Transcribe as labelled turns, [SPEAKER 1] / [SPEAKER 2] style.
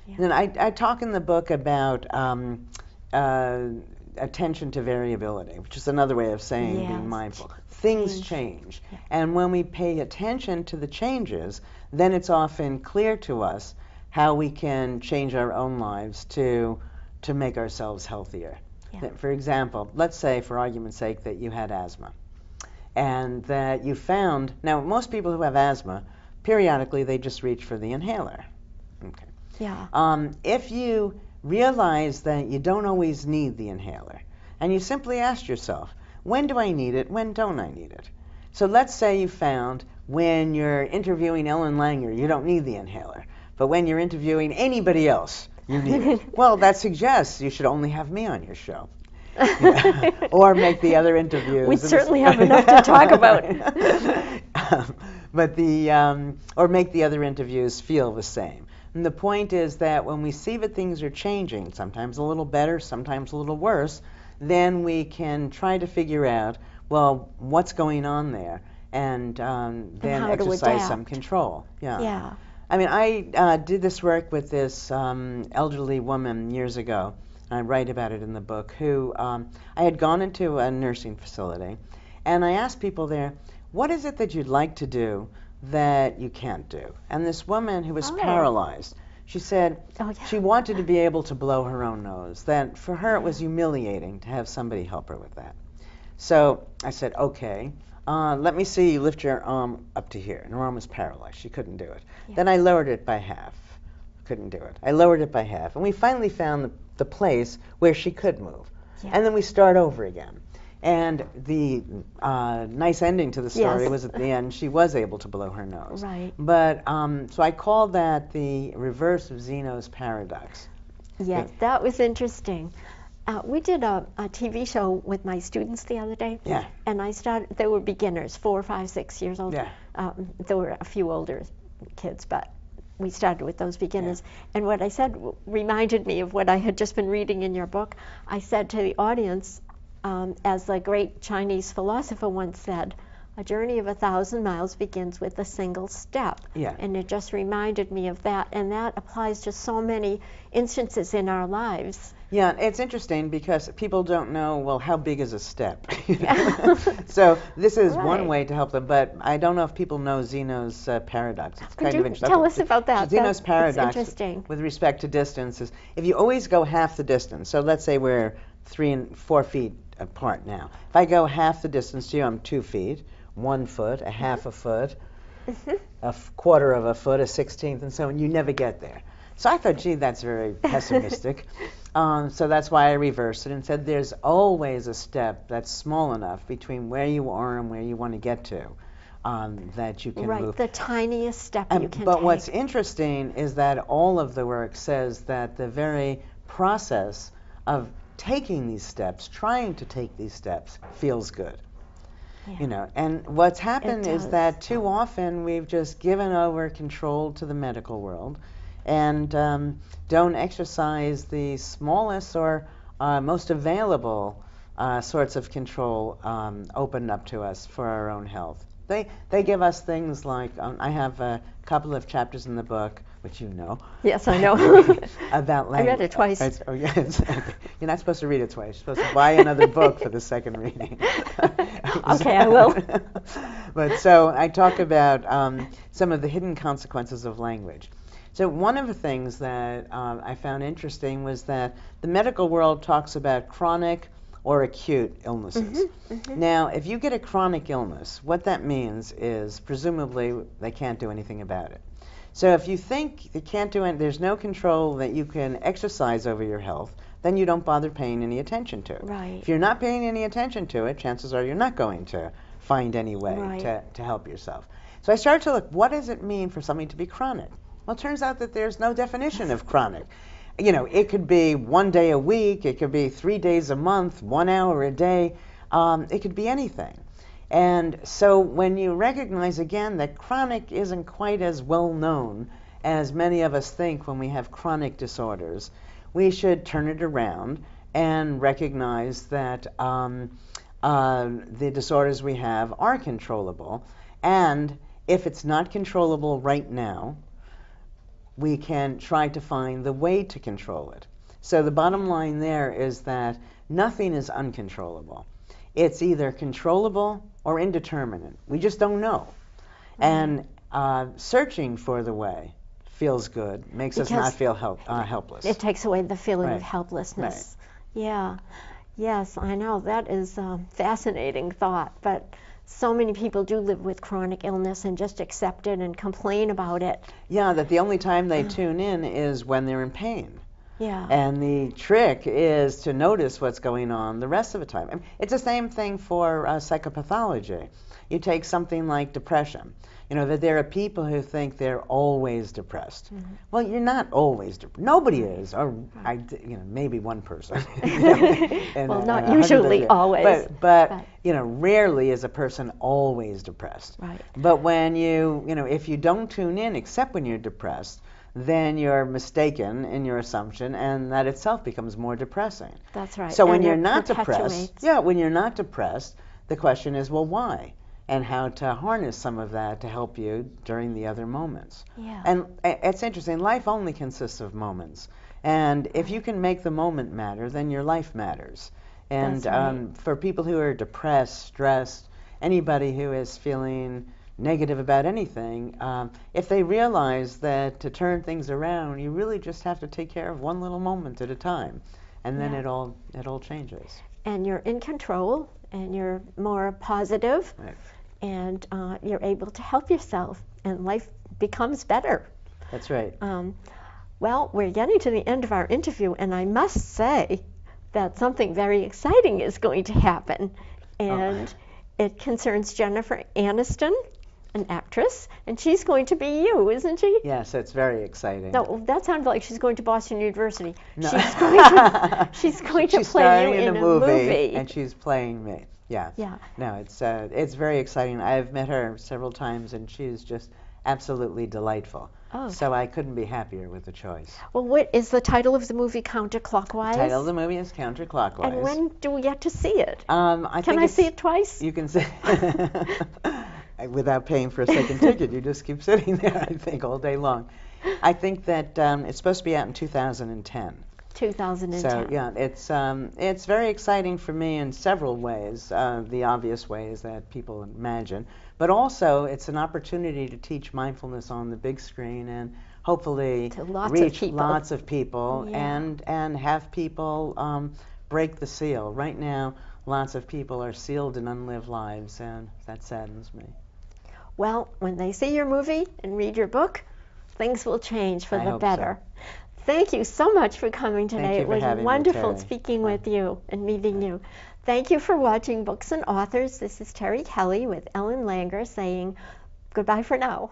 [SPEAKER 1] Yeah.
[SPEAKER 2] And I talk in the book about attention to variability, which is another way of saying being
[SPEAKER 1] Yes.
[SPEAKER 2] mindful. Things change.
[SPEAKER 1] Yeah.
[SPEAKER 2] And when we pay attention to the changes, then it's often clear to us how we can change our own lives to make ourselves healthier.
[SPEAKER 1] Yeah.
[SPEAKER 2] For example, let's say, for argument's sake, that you had asthma, and that you found, now most people who have asthma, periodically they just reach for the inhaler. Okay.
[SPEAKER 1] Yeah.
[SPEAKER 2] If you realize that you don't always need the inhaler, and you simply ask yourself, when do I need it, when don't I need it? So let's say you found when you're interviewing Ellen Langer, you don't need the inhaler, but when you're interviewing anybody else, you need it. Well, that suggests you should only have me on your show. Or make the other interviews.
[SPEAKER 1] We certainly have enough to talk about.
[SPEAKER 2] But or make the other interviews feel the same. And the point is that when we see that things are changing, sometimes a little better, sometimes a little worse, then we can try to figure out, well, what's going on there, and then exercise some control.
[SPEAKER 1] Yeah.
[SPEAKER 2] I mean, I did this work with this elderly woman years ago. I write about it in the book, who I had gone into a nursing facility, and I asked people there, what is it that you'd like to do that you can't do? And this woman who was paralyzed, she said she wanted to be able to blow her own nose, that for her it was humiliating to have somebody help her with that. So I said, okay, let me see you lift your arm up to here. And her arm was paralyzed. She couldn't do it.
[SPEAKER 1] Yeah.
[SPEAKER 2] Then I lowered it by half. Couldn't do it. I lowered it by half. And we finally found the place where she could move.
[SPEAKER 1] Yeah.
[SPEAKER 2] And then we start over again. And the nice ending to the story was at the end, she was able to blow her nose.
[SPEAKER 1] Right.
[SPEAKER 2] But so I call that the reverse of Zeno's paradox.
[SPEAKER 1] Yes, that was interesting. We did a TV show with my students the other day.
[SPEAKER 2] Yeah.
[SPEAKER 1] And they were beginners, 4, 5, 6 years old.
[SPEAKER 2] Yeah.
[SPEAKER 1] There were a few older kids, but we started with those beginners. Yeah. And what I said reminded me of what I had just been reading in your book. I said to the audience, as the great Chinese philosopher once said, a journey of 1,000 miles begins with a single step.
[SPEAKER 2] Yeah.
[SPEAKER 1] And it just reminded me of that. And that applies to so many instances in our lives.
[SPEAKER 2] Yeah, it's interesting because people don't know, well, how big is a step? So this is one way to help them, but I don't know if people know Zeno's paradox. It's kind of interesting.
[SPEAKER 1] Tell us about that.
[SPEAKER 2] Zeno's paradox
[SPEAKER 1] interesting.
[SPEAKER 2] With respect to distance is, if you always go half the distance, so let's say we're 3 and 4 feet apart now. If I go half the distance to you, I'm 2 feet, 1 foot, a half a foot, a quarter of a foot, a 16th, and so on. You never get there. So I thought, gee, that's very pessimistic. So that's why I reversed it and said there's always a step that's small enough between where you are and where you want to get to that you can move.
[SPEAKER 1] Right, the tiniest step you can take.
[SPEAKER 2] But what's interesting is that all of the work says that the very process of taking these steps, trying to take these steps, feels good.
[SPEAKER 1] Yeah.
[SPEAKER 2] You know, and what's happened is that too often we've just given over control to the medical world and don't exercise the smallest or most available sorts of control opened up to us for our own health. They give us things like, I have a couple of chapters in the book, which you know.
[SPEAKER 1] Yes, I know.
[SPEAKER 2] About language.
[SPEAKER 1] I read it twice.
[SPEAKER 2] Oh, yes. You're not supposed to read it twice. You're supposed to buy another book for the second reading.
[SPEAKER 1] Okay, I will.
[SPEAKER 2] But so I talk about some of the hidden consequences of language. So one of the things that I found interesting was that the medical world talks about chronic or acute illnesses. Now, if you get a chronic illness, what that means is presumably they can't do anything about it. So if you think you can't do it, there's no control that you can exercise over your health, then you don't bother paying any attention to it.
[SPEAKER 1] Right.
[SPEAKER 2] If you're not paying any attention to it, chances are you're not going to find any way to help yourself. So I started to look, what does it mean for something to be chronic? Well, it turns out that there's no definition of chronic. You know, it could be 1 day a week, it could be 3 days a month, 1 hour a day, it could be anything. And so when you recognize again that chronic isn't quite as well known as many of us think when we have chronic disorders, we should turn it around and recognize that the disorders we have are controllable. And if it's not controllable right now, we can try to find the way to control it. So the bottom line there is that nothing is uncontrollable. It's either controllable or indeterminate. We just don't know. And searching for the way feels good, makes us not feel helpless.
[SPEAKER 1] It takes away the feeling of
[SPEAKER 2] Right.
[SPEAKER 1] helplessness. Yeah. Yes, I know. That is a fascinating thought. But so many people do live with chronic illness and just accept it and complain about it.
[SPEAKER 2] Yeah, that the only time they tune in is when they're in pain.
[SPEAKER 1] Yeah.
[SPEAKER 2] And the trick is to notice what's going on the rest of the time. I mean, it's the same thing for psychopathology. You take something like depression. You know, that there are people who think they're always depressed. Well, you're not always depressed. Nobody is, or maybe one person.
[SPEAKER 1] Well, not usually always.
[SPEAKER 2] But rarely is a person always depressed.
[SPEAKER 1] Right.
[SPEAKER 2] But when if you don't tune in except when you're depressed, then you're mistaken in your assumption, and that itself becomes more depressing.
[SPEAKER 1] That's right.
[SPEAKER 2] So
[SPEAKER 1] And
[SPEAKER 2] when you're
[SPEAKER 1] it
[SPEAKER 2] not
[SPEAKER 1] perpetuates.
[SPEAKER 2] depressed, when you're not depressed, the question is, well, why? And how to harness some of that to help you during the other moments.
[SPEAKER 1] Yeah.
[SPEAKER 2] And it's interesting, life only consists of moments. And if you can make the moment matter, then your life matters. And
[SPEAKER 1] That's right.
[SPEAKER 2] For people who are depressed, stressed, anybody who is feeling negative about anything, if they realize that to turn things around, you really just have to take care of one little moment at a time. And then it all changes.
[SPEAKER 1] And you're in control, and you're more positive,
[SPEAKER 2] Right.
[SPEAKER 1] and you're able to help yourself, and life becomes better.
[SPEAKER 2] That's right.
[SPEAKER 1] Well, we're getting to the end of our interview, and I must say that something very exciting is going to happen. And it concerns Jennifer Aniston, an actress, and she's going to be you, isn't she?
[SPEAKER 2] Yes, it's very exciting.
[SPEAKER 1] No, that sounded like she's going to Boston University.
[SPEAKER 2] No.
[SPEAKER 1] She's going to
[SPEAKER 2] She's
[SPEAKER 1] play
[SPEAKER 2] starring
[SPEAKER 1] you in a
[SPEAKER 2] movie,
[SPEAKER 1] movie.
[SPEAKER 2] and she's playing me. Yeah.
[SPEAKER 1] Yeah.
[SPEAKER 2] No, it's very exciting. I've met her several times, and she's just absolutely delightful.
[SPEAKER 1] Oh.
[SPEAKER 2] So I couldn't be happier with the choice.
[SPEAKER 1] Well, what is the title of the movie? Counterclockwise?
[SPEAKER 2] The title of the movie is Counterclockwise.
[SPEAKER 1] And when do we get to see it?
[SPEAKER 2] Can
[SPEAKER 1] I see it twice?
[SPEAKER 2] You can see without paying for a second ticket. You just keep sitting there, I think, all day long. I think that it's supposed to be out in 2010.
[SPEAKER 1] 2010.
[SPEAKER 2] So yeah, it's very exciting for me in several ways. The obvious ways that people imagine, but also it's an opportunity to teach mindfulness on the big screen and hopefully
[SPEAKER 1] To lots of
[SPEAKER 2] reach
[SPEAKER 1] people.
[SPEAKER 2] lots of people
[SPEAKER 1] Yeah.
[SPEAKER 2] and have people break the seal. Right now, lots of people are sealed in unlived lives, and that saddens me.
[SPEAKER 1] Well, when they see your movie and read your book, things will change for
[SPEAKER 2] I
[SPEAKER 1] the
[SPEAKER 2] hope
[SPEAKER 1] better.
[SPEAKER 2] so.
[SPEAKER 1] Thank you so much for coming today.
[SPEAKER 2] Thank you
[SPEAKER 1] It
[SPEAKER 2] for
[SPEAKER 1] was
[SPEAKER 2] having me,
[SPEAKER 1] wonderful
[SPEAKER 2] Terry.
[SPEAKER 1] speaking with you and meeting you. Thank you for watching Books and Authors. This is Terry Kelly with Ellen Langer saying goodbye for now.